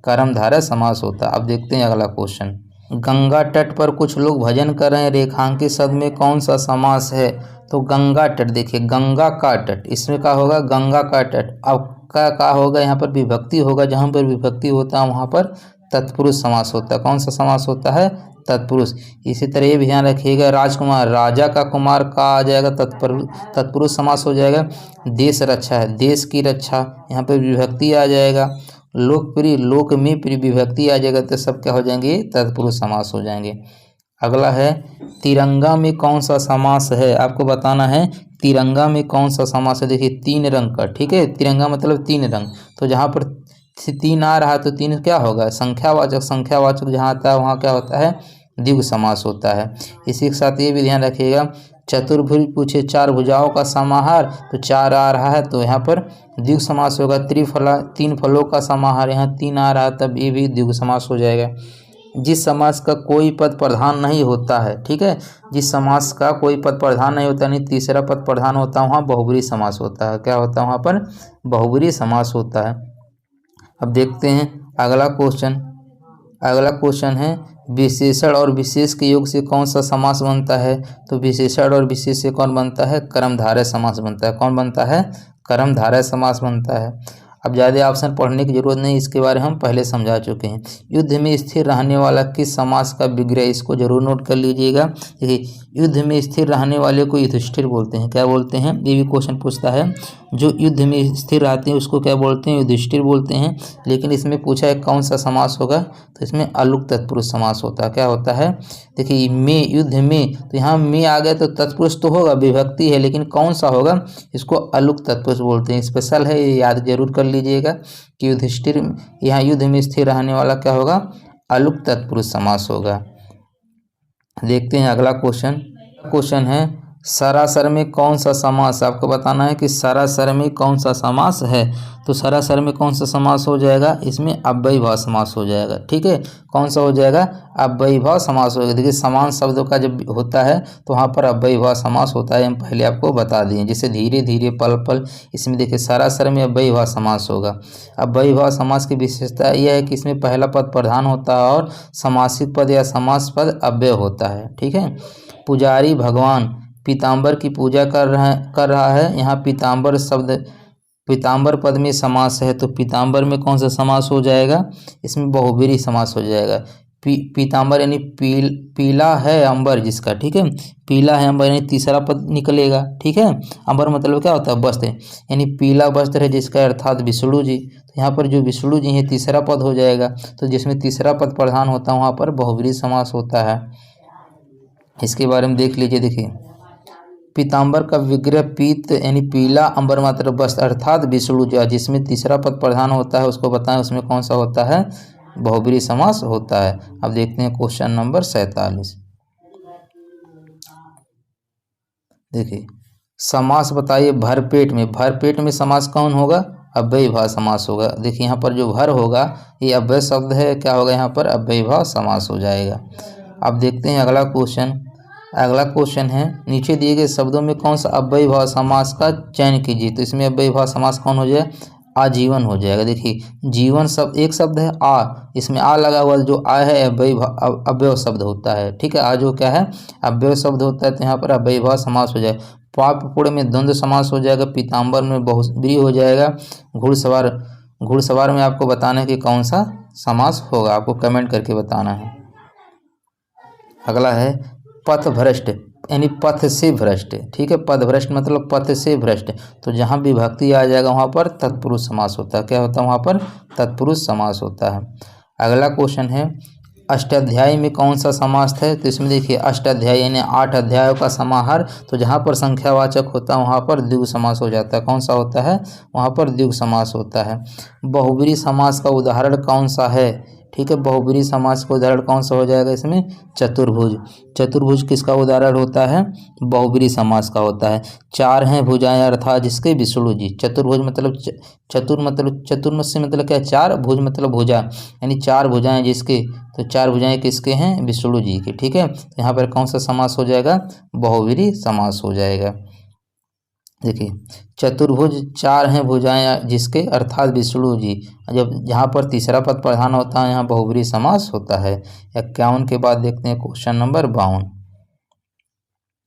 कर्मधारय समास होता है। अब देखते हैं अगला क्वेश्चन। गंगा तट पर कुछ लोग भजन कर रहे हैं, रेखांकित शब्द में कौन सा समास है? तो गंगा तट, देखिए गंगा का तट, इसमें क्या होगा? गंगा का तट। अब क्या होगा? यहाँ पर विभक्ति होगा, जहाँ पर विभक्ति होता है वहाँ पर तत्पुरुष समास होता है। कौन सा समास होता है? तत्पुरुष। इसी तरह ये भी ध्यान रखिएगा, राजकुमार, राजा का कुमार का आ जाएगा तत्पुरुष समास हो जाएगा। देश रक्षा है, देश की रक्षा, यहाँ पे विभक्ति आ जाएगा। लोकप्रिय, लोक में प्रिय, विभक्ति आ जाएगा, तो सब क्या हो जाएंगे? तत्पुरुष समास हो जाएंगे। अगला है तिरंगा में कौन सा समास है, आपको बताना है तिरंगा में कौन सा समास है। देखिए 3 रंग का, ठीक है, तिरंगा मतलब 3 रंग, तो जहाँ पर 3 आ रहा है तो 3 क्या होगा? संख्यावाचक। संख्यावाचक जहाँ आता है वहाँ क्या होता है? द्विगु समास होता है। इसी के साथ ये भी ध्यान रखिएगा, चतुर्भुज पूछे 4 भुजाओं का समाहार, तो 4 आ रहा है तो यहाँ पर द्विगु समास होगा। त्रिफला, 3 फलों का समाहार, यहाँ 3 आ रहा है तब ये भी द्विगु समास हो जाएगा। जिस समास का कोई पद प्रधान नहीं होता है, ठीक है, जिस समास का कोई पद प्रधान नहीं होता, नहीं तीसरा पद प्रधान होता है, वहाँ बहुब्रीहि समास होता है। क्या होता है वहाँ पर? बहुब्रीहि समास होता है। अब देखते हैं अगला क्वेश्चन। अगला क्वेश्चन है विशेषण और विशेष के योग से कौन सा समास बनता है? तो विशेषण और विशेष से कौन बनता है? कर्मधारय समास बनता है। कौन बनता है? कर्मधारय समास बनता है। अब ज़्यादा ऑप्शन पढ़ने की जरूरत नहीं, इसके बारे में हम पहले समझा चुके हैं। युद्ध में स्थिर रहने वाला किस समास का विग्रह? इसको जरूर नोट कर लीजिएगा। देखिए युद्ध में स्थिर रहने वाले को युधिष्ठिर बोलते हैं। क्या बोलते हैं? ये भी क्वेश्चन पूछता है, जो युद्ध में स्थिर रहते हैं उसको क्या बोलते हैं? युधिष्ठिर बोलते हैं। लेकिन इसमें पूछा है कौन सा समास होगा, तो इसमें अलुक तत्पुरुष समास होता है। क्या होता है? देखिए में, युद्ध में, तो यहाँ में आ गया तो तत्पुरुष तो होगा, विभक्ति है, लेकिन कौन सा होगा? इसको अलुक तत्पुरुष बोलते हैं। स्पेशल है, ये याद जरूर कर लीजिएगा कि युधिष्ठिर, यहाँ युद्ध में स्थिर रहने वाला क्या होगा? अलुक तत्पुरुष समास होगा। देखते हैं अगला क्वेश्चन। क्वेश्चन है सरासर में कौन सा समास? आपको बताना है कि सरासर में कौन सा समास है। तो सरासर में कौन सा समास हो जाएगा? इसमें अव्ययीभाव समास हो जाएगा। ठीक है, कौन सा हो जाएगा? अव्ययीभाव समास होगा। देखिए समान शब्दों का जब होता है तो वहाँ पर अव्ययीभाव समास होता है, हम पहले आपको बता दिए। जैसे धीरे धीरे, पल पल, इसमें देखिए सरासर में अव्ययीभाव समास होगा। अव्ययीभाव समास की विशेषता यह है कि इसमें पहला पद प्रधान होता है और समासित पद या समास पद अव्यय होता है। ठीक है, पुजारी भगवान पीताम्बर की पूजा कर रहा है। यहाँ पीताम्बर शब्द, पीताम्बर पद में समास है, तो पीताम्बर में कौन सा समास हो जाएगा? इसमें बहुब्रीहि समास हो जाएगा। पीताम्बर यानी पीला है अंबर जिसका, ठीक है, पीला है अंबर यानी तीसरा पद निकलेगा। ठीक है, अंबर मतलब क्या होता है? वस्त्र, यानी पीला वस्त्र है जिसका अर्थात विष्णु जी, तो यहाँ पर जो विष्णु जी है तीसरा पद हो जाएगा। तो जिसमें तीसरा पद प्रधान होता है वहाँ पर बहुब्रीहि समास होता है। इसके बारे में देख लीजिए। देखिए पीताम्बर का विग्रह पीत यानी पीला, अंबर मतलब वस्त्र अर्थात विष्णु जी, जिसमें तीसरा पद प्रधान होता है उसको बताएं उसमें कौन सा होता है? बहुब्रीहि समास होता है। अब देखते हैं क्वेश्चन नंबर 47। देखिए समास बताइए भरपेट में। भरपेट में समास कौन होगा? अव्ययीभाव समास होगा। देखिए यहाँ पर जो भर होगा ये अव्यय शब्द है, क्या होगा यहाँ पर? अव्ययीभाव समास हो जाएगा। अब देखते हैं अगला क्वेश्चन। अगला क्वेश्चन है नीचे दिए गए शब्दों में कौन सा अव्ययीभाव समास का चयन कीजिए। तो इसमें अव्ययीभाव समास कौन हो जाए? आजीवन हो जाएगा। देखिए जीवन शब्द एक शब्द है आ, इसमें आ लगा हुआ, जो आ है अव्यय शब्द होता है। ठीक है, आ जो क्या है? अव्यय शब्द होता है, तो यहाँ पर अव्ययीभाव समास हो जाए। पापपुड़ में द्वंद्व समास हो जाएगा। पीताम्बर में बहुब्रीहि हो जाएगा। घुड़सवार में आपको बताना है कि कौन सा समास होगा, आपको कमेंट करके बताना है। अगला है पथभ्रष्ट यानी पथ से भ्रष्ट। ठीक है, पथभ्रष्ट मतलब पथ से भ्रष्ट, तो जहाँ विभक्ति आ जाएगा वहाँ पर तत्पुरुष समास होता है। क्या होता है वहाँ पर? तत्पुरुष समास होता है। अगला क्वेश्चन है अष्टाध्यायी में कौन सा समास है। तो इसमें देखिए अष्टाध्यायी यानी 8 अध्यायों का समाहार, तो जहाँ पर संख्यावाचक होता है वहाँ पर द्विगु समास हो जाता है। कौन सा होता है? वहाँ पर द्विगु समास होता है। बहुब्रीहि समास का उदाहरण कौन सा है? ठीक है, बहुब्रीहि समास का उदाहरण कौन सा हो जाएगा? इसमें चतुर्भुज। चतुर्भुज किसका उदाहरण होता है? बहुब्रीहि समास का होता है। 4 हैं भुजाएं अर्थात जिसके विष्णु जी। चतुर्भुज मतलब चतुर्मत से मतलब क्या? 4, भुज मतलब भुजा, यानी 4 भुजाएं जिसके, तो 4 भुजाएं किसके हैं? विष्णु जी के। ठीक है, यहाँ पर कौन सा समास हो जाएगा? बहुब्रीहि समास हो जाएगा। देखिए चतुर्भुज 4 हैं भुजाएं जिसके अर्थात विष्णु जी, जब जहाँ पर तीसरा पद प्रधान होता है यहाँ बहुब्रीहि समास होता है। 51 के बाद देखते हैं क्वेश्चन नंबर 52।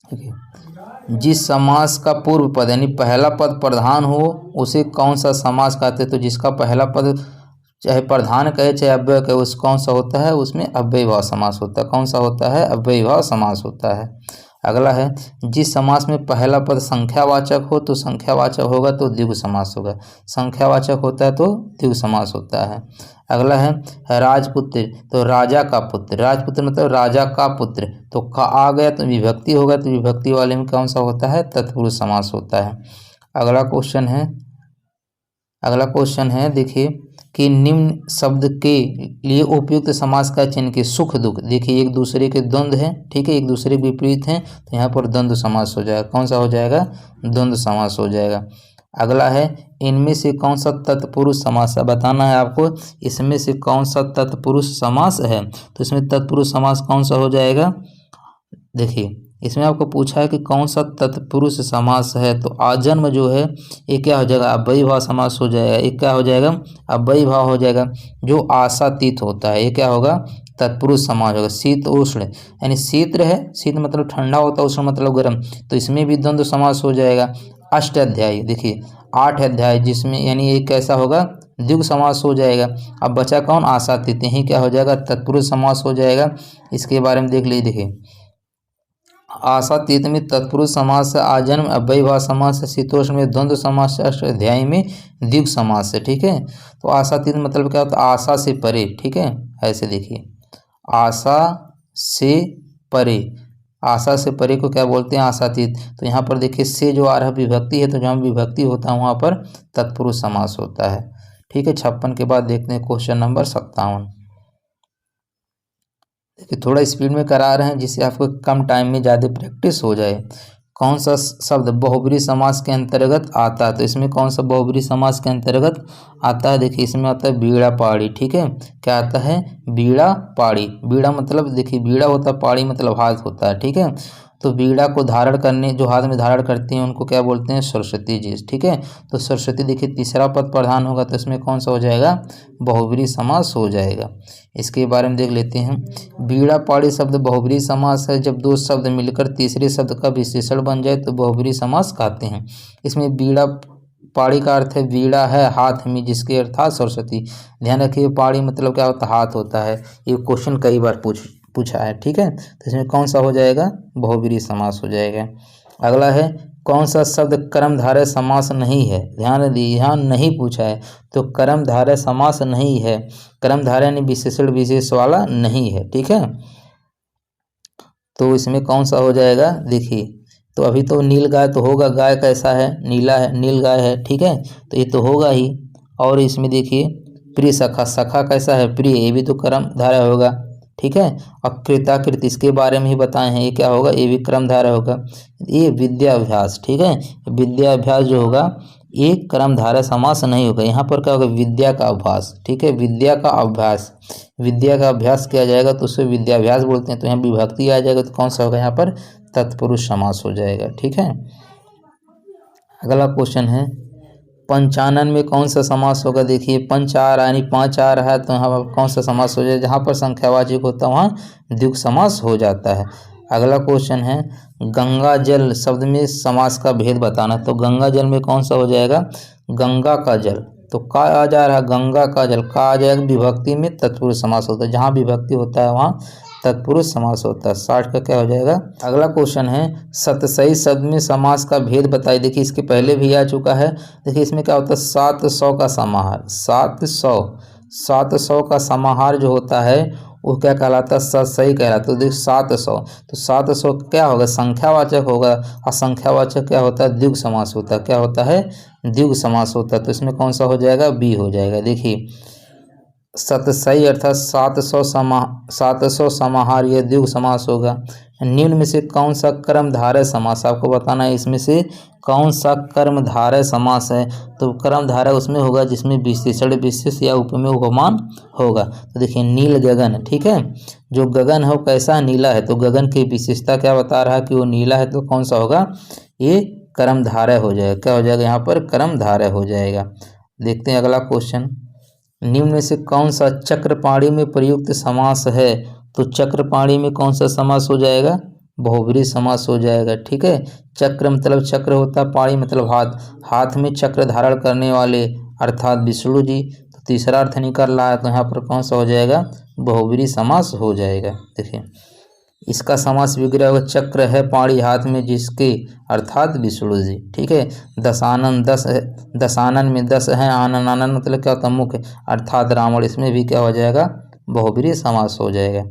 देखिए जिस समास का पूर्व पद यानी पहला पद प्रधान हो उसे कौन सा समास कहते हैं। तो जिसका पहला पद चाहे प्रधान कहे चाहे अव्यय कहे, उस कौन सा होता है, उसमें अव्ययी भाव समास होता है। कौन सा होता है, अव्ययी भाव समास होता है। अगला है, जिस समास में पहला पद संख्यावाचक हो तो संख्यावाचक होगा तो द्विगु समास होगा, संख्यावाचक होता है तो द्विगु समास होता है। अगला है राजपुत्र, तो राजा का पुत्र, राजपुत्र मतलब राजा का पुत्र, तो का आ गया तो विभक्ति होगा, तो विभक्ति वाले में कौन सा होता है, तत्पुरुष समास होता है। अगला क्वेश्चन है देखिए कि निम्न शब्द के लिए उपयुक्त समास का चिन्ह के सुख दुख, देखिए एक दूसरे के द्वंद्व है, ठीक है, एक दूसरे के विपरीत हैं, तो यहाँ पर द्वंद्व समास हो जाएगा। कौन सा हो जाएगा, द्वंद्व समास हो जाएगा। अगला है, इनमें से कौन सा तत्पुरुष समास है, बताना है आपको, इसमें से कौन सा तत्पुरुष समास है, तो इसमें तत्पुरुष समास कौन सा हो जाएगा। देखिए इसमें आपको पूछा है कि कौन सा तत्पुरुष समास है, तो आजन्म जो है ये क्या हो जाएगा, अव्ययी भाव समास हो जाएगा। ये क्या हो जाएगा, अव्ययी भाव हो जाएगा। जो आशातीत होता है ये क्या होगा, तत्पुरुष समास होगा। शीत उष्ण, यानी शीत है, शीत मतलब ठंडा होता है, उष्ण मतलब गर्म, तो इसमें भी द्वंद्व समास हो जाएगा। अष्ट अध्याय, देखिए 8 अध्याय, जिसमें यानी ये कैसा होगा, द्विगु समास हो जाएगा। अब बचा कौन, आशातीत, यही क्या हो जाएगा, तत्पुरुष समास हो जाएगा। इसके बारे में देख लीजिए, देखिए आशातीत में तत्पुरुष समास है, आजन्म अव्ययी भाव समास है, शीतोष्ण में द्वंद्व समास है, अष्ट अध्याय में द्विगु समास है, ठीक है। तो आशातीत मतलब क्या होता है, आशा से परे, ठीक है, ऐसे देखिए आशा से परे, आशा से परे को क्या बोलते हैं, आशातीत। तो यहाँ पर देखिए से जो आ रहा है विभक्ति है, तो जहाँ विभक्ति होता है वहाँ पर तत्पुरुष समास होता है, ठीक है। 56 के बाद देखते हैं क्वेश्चन नंबर 57। देखिए थोड़ा स्पीड में करा रहे हैं जिससे आपको कम टाइम में ज़्यादा प्रैक्टिस हो जाए। कौन सा शब्द बहुब्रीहि समास के अंतर्गत आता है, तो इसमें कौन सा बहुब्रीहि समास के अंतर्गत आता है, देखिए इसमें आता है बीड़ा पाड़ी, ठीक है, क्या आता है, बीड़ा पाड़ी। बीड़ा मतलब देखिए बीड़ा होता है, पाड़ी मतलब हाथ होता है, ठीक है। तो बीड़ा को धारण करने, जो हाथ में धारण करती हैं उनको क्या बोलते हैं, सरस्वती जी, ठीक है। तो सरस्वती देखिए तीसरा पद प्रधान होगा, तो इसमें कौन सा हो जाएगा, बहुब्रीहि समास हो जाएगा। इसके बारे में देख लेते हैं। बीड़ा पाड़ी शब्द बहुब्रीहि समास है, जब दो शब्द मिलकर तीसरे शब्द का विशेषण बन जाए तो बहुब्रीहि समास कहते हैं। इसमें बीड़ा पाड़ी का अर्थ है, बीड़ा है हाथ में, जिसके अर्थात सरस्वती। ध्यान रखिए पाड़ी मतलब क्या होता है, हाथ होता है। ये क्वेश्चन कई बार पूछा है, ठीक है। तो इसमें कौन सा हो जाएगा, बहुब्रीहि समास हो जाएगा। अगला है, कौन सा शब्द कर्मधारय समास नहीं है, ध्यान दिए, यहाँ नहीं पूछा है, तो कर्मधारय समास नहीं है, कर्मधारय यानी विशेषण विशेष वाला नहीं है, ठीक है। तो इसमें कौन सा हो जाएगा, देखिए तो अभी तो नील गाय तो होगा, गाय कैसा है, नीला है, नील गाय है, ठीक है, तो ये तो होगा ही। और इसमें देखिए प्रिय सखा, सखा कैसा है, प्रिय, ये भी तो कर्मधारय होगा, ठीक है। अब कृताकृत इसके बारे में ही बताए हैं, ये क्या होगा, ये भी कर्मधारय होगा। ये विद्याभ्यास, ठीक है, विद्याभ्यास जो होगा ये कर्मधारय समास नहीं होगा। यहाँ पर क्या होगा, विद्या का अभ्यास, ठीक है, विद्या का अभ्यास, विद्या का अभ्यास किया जाएगा तो उसे विद्याभ्यास बोलते हैं। तो यहाँ विभक्ति आ जाएगा तो कौन सा होगा, यहाँ पर तत्पुरुष समास हो जाएगा, ठीक है। अगला क्वेश्चन है, पंचानन में कौन सा समास होगा, देखिए पंच आ रहा है, यानी 5 आ रहा है, तो यहाँ पर कौन सा समास हो जाए, जहाँ पर संख्यावाचक होता है वहाँ द्विगु समास हो जाता है। अगला क्वेश्चन है, गंगा जल शब्द में समास का भेद बताना, तो गंगा जल में कौन सा हो जाएगा, गंगा का जल, तो का आ जा रहा है, गंगा का जल, का आ जाएगा, विभक्ति में तत्पुरुष समास होता है, जहाँ विभक्ति होता है वहाँ तत्पुरुष समास होता है। 60 का क्या हो जाएगा। अगला क्वेश्चन है, सतसई शब्द में समास का भेद बताइए, देखिए इसके पहले भी आ चुका है। देखिए इसमें क्या होता है, 700 का समाहार, 700 का समाहार जो होता है वो क्या कहलाता है, सतसई कहलाता है। तो देखिए 700, तो 700 क्या होगा, संख्यावाचक होगा, और संख्यावाचक क्या होता है, द्विगु समास होता है, क्या होता है, द्विगु समास होता है। तो इसमें कौन सा हो जाएगा, बी हो जाएगा। देखिए सतसई अर्थात 700 समाहार, यह द्विगु समास होगा। निम्न में से कौन सा कर्मधारय समास, आपको बताना है इसमें से कौन सा कर्मधारय समास है, तो कर्मधारय उसमें होगा जिसमें विशेषण विशेष या उपमेय उपमान होगा। तो देखिए नील गगन, ठीक है, जो गगन है वो कैसा, नीला है, तो गगन की विशेषता क्या बता रहा है कि वो नीला है, तो कौन सा होगा, ये कर्मधारय हो जाएगा, क्या हो जाएगा, यहाँ पर कर्मधारय हो जाएगा। देखते हैं अगला क्वेश्चन, निम्न में से कौन सा चक्रपाणी में प्रयुक्त समास है, तो चक्रपाणी में कौन सा समास हो जाएगा, बहुब्रीहि समास हो जाएगा, ठीक है। चक्र मतलब चक्र होता है, पाणी मतलब हाथ, हाथ में चक्र धारण करने वाले अर्थात विष्णु जी, तो तीसरा अर्थ निकल रहा है, तो यहाँ पर कौन सा हो जाएगा, बहुब्रीहि समास हो जाएगा। देखिए इसका समास विग्रह व चक्र है पाणी हाथ में जिसके, अर्थात विष्णु जी। ठीक है, दशानन 10 है, दशानन में 10 है, आनन आनन मतलब क्या होता है, मुख, अर्थात रावण, इसमें भी क्या हो जाएगा, बहुब्रीहि समास हो जाएगा।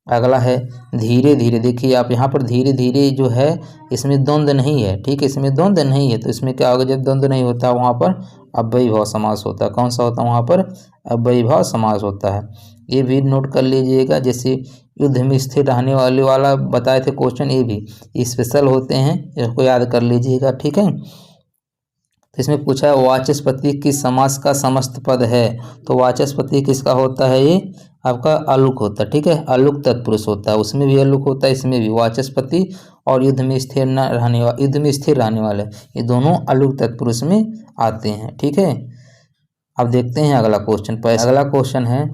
अगला है धीरे धीरे। देखिए आप यहाँ पर धीरे धीरे जो है इसमें द्वंद नहीं है। ठीक है, इसमें द्वंद नहीं है, तो इसमें क्या होगा, जब द्वंद नहीं होता वहाँ पर अव्ययीभाव समास होता है। कौन सा होता है वहाँ पर, अव्ययीभाव समास होता है। ये भी नोट कर लीजिएगा। जैसे युद्ध में स्थिर रहने वाले वाला बताए थे क्वेश्चन, ये भी स्पेशल होते हैं, इसको याद कर लीजिएगा। ठीक है, तो इसमें पूछा है वाचस्पति किस समास का समस्त पद है, तो वाचस्पति किसका होता है, ये आपका अलुक होता है। ठीक है, अलुक तत्पुरुष होता है, उसमें भी अलुक होता है, इसमें भी वाचस्पति और युद्ध में स्थिर न रहने वाले, युद्ध में स्थिर रहने वाले, ये दोनों अलुक तत्पुरुष में आते हैं। ठीक है, अब देखते हैं अगला क्वेश्चन। अगला क्वेश्चन है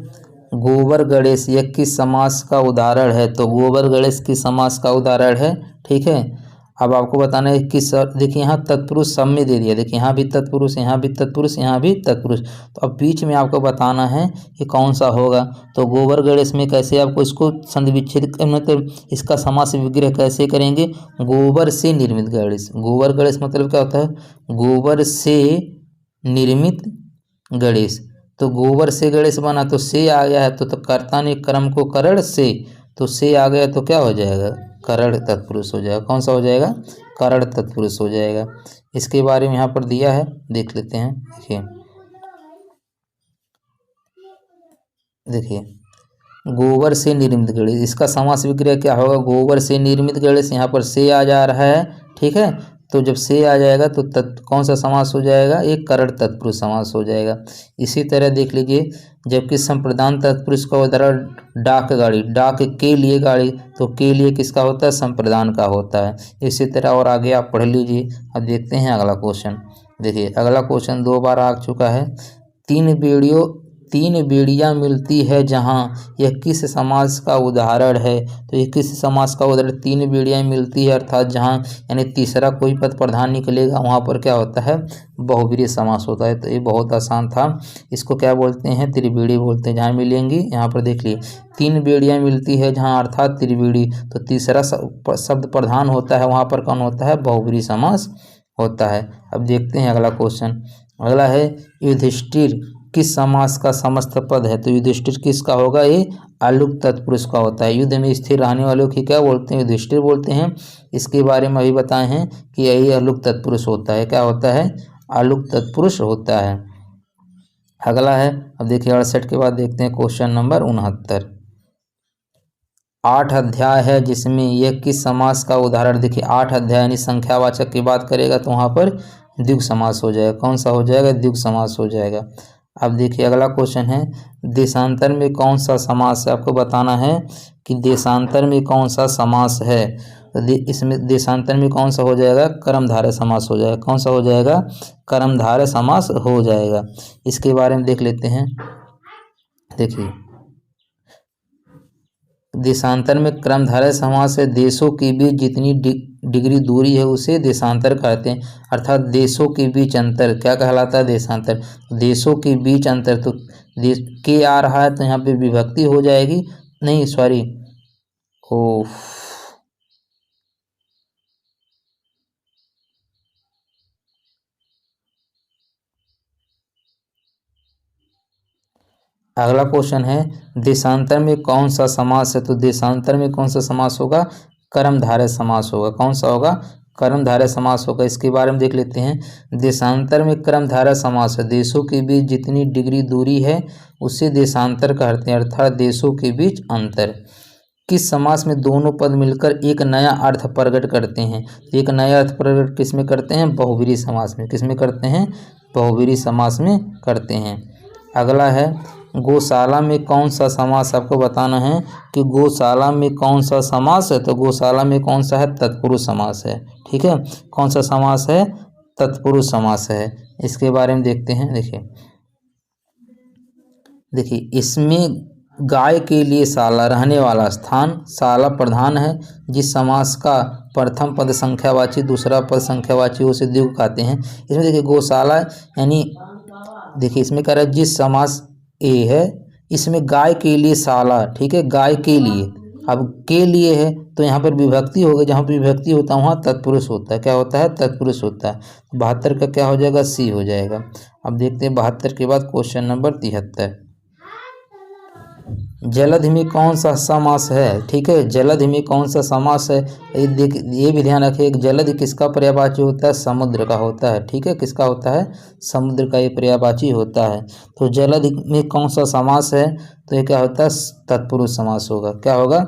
गोबर गणेश यह किस समास का उदाहरण है, तो गोबर गणेश किस समास का उदाहरण है। ठीक है, अब आपको बताना है किस, देखिए यहाँ तत्पुरुष सब में दे दिया, देखिए यहाँ भी तत्पुरुष, यहाँ भी तत्पुरुष, यहाँ भी तत्पुरुष, तो अब बीच में आपको बताना है कि कौन सा होगा। तो गोबर गणेश में कैसे आपको इसको संधि विच्छेद, मतलब इसका समास विग्रह कैसे करेंगे, गोबर से निर्मित गणेश। गोबर गणेश मतलब क्या होता है, गोबर से निर्मित गणेश, तो गोबर से गणेश बना, तो से आ गया है, तो कर्ता ने कर्म को करण से, तो से आ गया तो क्या हो जाएगा, करण तत्पुरुष हो जाएगा। कौन सा हो जाएगा, करण तत्पुरुष हो जाएगा। इसके बारे में यहाँ पर दिया है, देख लेते हैं। देखिए देखिए गोबर से निर्मित गणेश, इसका समास विग्रह क्या होगा, गोबर से निर्मित गणेश, यहाँ पर से आ जा रहा है। ठीक है, तो जब से आ जाएगा तो कौन सा समास हो जाएगा, एक करण तत्पुरुष समास हो जाएगा। इसी तरह देख लीजिए, जबकि संप्रदान तत्पुरुष का उदाहरण डाक गाड़ी, डाक के लिए गाड़ी, तो के लिए किसका होता है, संप्रदान का होता है। इसी तरह और आगे आप पढ़ लीजिए। अब देखते हैं अगला क्वेश्चन। देखिए अगला क्वेश्चन 2 बार आ चुका है। तीन बेड़ियाँ मिलती है जहाँ, यह किस समास का उदाहरण है, तो ये किस समास का उदाहरण, तीन बेड़ियाँ मिलती है अर्थात जहाँ, यानी तीसरा कोई पद प्रधान निकलेगा वहाँ पर क्या होता है, बहुब्रीहि समास होता है। तो ये बहुत आसान था, इसको क्या बोलते हैं, त्रिवेणी बोलते हैं। जहाँ मिलेंगी यहाँ पर देख लिए, तीन बेड़ियाँ मिलती है जहाँ अर्थात त्रिवेणी, तो तीसरा शब्द प्रधान होता है वहाँ पर कौन होता है, बहुब्रीहि समास होता है। अब देखते हैं अगला क्वेश्चन। अगला है युधिष्ठिर किस समास का समस्त पद है, तो युधिष्ठिर किसका होगा, ये अलुक तत्पुरुष का होता है। युद्ध में स्थिर रहने वालों की क्या बोलते हैं, युधिष्ठिर बोलते हैं। इसके बारे में अभी बताए हैं कि यही अलुक तत्पुरुष होता है। क्या होता है, अलुक तत्पुरुष होता है। अगला है, अब देखिए 68 के बाद देखते हैं क्वेश्चन नंबर 69। 8 अध्याय है जिसमें यह किस समास का उदाहरण, देखिए 8 अध्याय यानी संख्यावाचक की बात करेगा तो वहाँ पर द्विगु समास हो जाएगा। कौन सा हो जाएगा, द्विगु समास हो जाएगा। अब देखिए अगला क्वेश्चन है देशांतर में कौन सा समास है, आपको बताना है कि देशांतर में कौन सा समास है। तो इसमें देशांतर में कौन सा हो जाएगा, कर्मधारय समास हो जाएगा। कौन सा हो जाएगा, कर्मधारय समास हो जाएगा। इसके बारे में देख लेते हैं। देखिए देशांतर में कर्मधारय समास है, देशों के बीच जितनी डिग्री दूरी है उसे देशांतर कहते हैं, अर्थात देशों के बीच अंतर क्या कहलाता है, देशांतर। देशों के बीच अंतर, तो देश के आ रहा है तो यहाँ पे विभक्ति हो जाएगी, नहीं सॉरी, ओ अगला क्वेश्चन है देशांतर में कौन सा समास है, तो देशांतर में कौन सा समास होगा, कर्मधारय समास होगा। कौन सा होगा, कर्मधारय समास होगा। इसके बारे में देख लेते हैं। देशांतर में कर्मधारय समास है, देशों के बीच जितनी डिग्री दूरी है उसे देशांतर कहते हैं, अर्थात देशों के बीच अंतर। किस समास में दोनों पद मिलकर एक नया अर्थ प्रकट करते हैं, एक नया अर्थ प्रकट किस में करते हैं, बहुब्रीहि समास में। किस में करते हैं, बहुब्रीहि समास में करते हैं। अगला है गौशाला में कौन सा समास, आपको बताना है कि गौशाला में कौन सा समास है, तो गौशाला में कौन सा है, तत्पुरुष समास है। ठीक है, कौन सा समास है, तत्पुरुष समास है। इसके बारे में देखते हैं। देखिए इसमें गाय के लिए शाला रहने वाला स्थान शाला प्रधान है। जिस समास का प्रथम पद संख्यावाची, दूसरा पद संख्यावाची उसे द्विगु कहते हैं। इसमें देखिए गौशाला यानी देखिए इसमें कह रहा है जिस समास ए है इसमें गाय के लिए शाला, ठीक है, गाय के लिए। अब के लिए है तो यहाँ पर विभक्ति होगी, जहाँ पर विभक्ति होता है वहाँ तत्पुरुष होता है। क्या होता है? तत्पुरुष होता है। 72 का क्या हो जाएगा? सी हो जाएगा। अब देखते हैं 72 के बाद क्वेश्चन नंबर 73। जलध में कौन सा समास है? ठीक है, जलध में कौन सा समास है? ये भी ध्यान रखिए, जलध किसका पर्यायवाची होता है? समुद्र का होता है। ठीक है, किसका होता है? समुद्र का ये पर्यायवाची होता है। तो जलध में कौन सा समास है? तो ये क्या होता है? तत्पुरुष समास होगा। क्या होगा?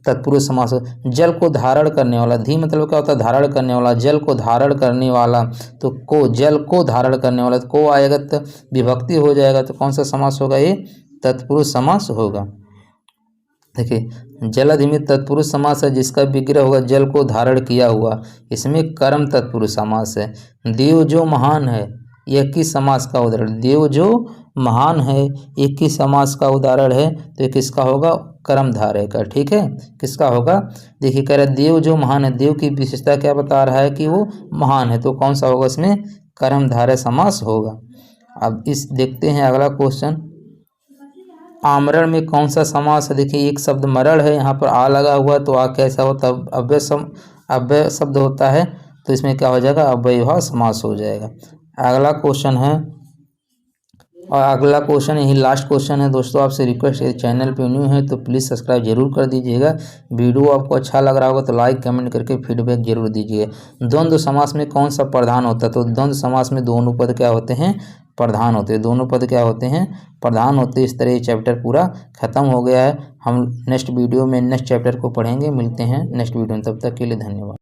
तत्पुरुष समास। जल को धारण करने वाला, धी मतलब क्या होता है? धारण करने वाला। जल को धारण करने वाला, तो को, जल को धारण करने वाला, तो को आएगा तो विभक्ति हो जाएगा, तो कौन सा समास होगा? ये तत्पुरुष समास होगा। देखिए जलधि में तत्पुरुष समास है जिसका विग्रह होगा जल को धारण किया हुआ, इसमें कर्म तत्पुरुष समास है। देव जो महान है, यह किस समास का उदाहरण? देव जो महान है ये किस समास का उदाहरण है? तो ये किसका होगा? कर्मधारय का। ठीक है, किसका होगा? देखिए कह रहा है देव जो महान है, देव की विशेषता क्या बता रहा है? कि वो महान है, तो कौन सा होगा? इसमें कर्मधारय समास होगा। अब इस देखते हैं अगला क्वेश्चन। आमरण में कौन सा समास है? देखिए एक शब्द मरण है, यहाँ पर आ लगा हुआ, तो आ कैसा होता है? अव्यय शब्द होता है, तो इसमें क्या हो जाएगा? अव्ययभाव समास हो जाएगा। अगला क्वेश्चन है, और अगला क्वेश्चन यही लास्ट क्वेश्चन है दोस्तों। आपसे रिक्वेस्ट है, चैनल पे न्यू है तो प्लीज़ सब्सक्राइब जरूर कर दीजिएगा। वीडियो आपको अच्छा लग रहा होगा तो लाइक कमेंट करके फीडबैक जरूर दीजिएगा। द्वंद्व समास में कौन सा प्रधान होता है? तो द्वंद्व समास में दोनों पद क्या होते हैं? प्रधान होते हैं। दोनों पद क्या होते हैं? प्रधान होते हैं। इस तरह ये चैप्टर पूरा खत्म हो गया है। हम नेक्स्ट वीडियो में नेक्स्ट चैप्टर को पढ़ेंगे। मिलते हैं नेक्स्ट वीडियो में, तब तक के लिए धन्यवाद।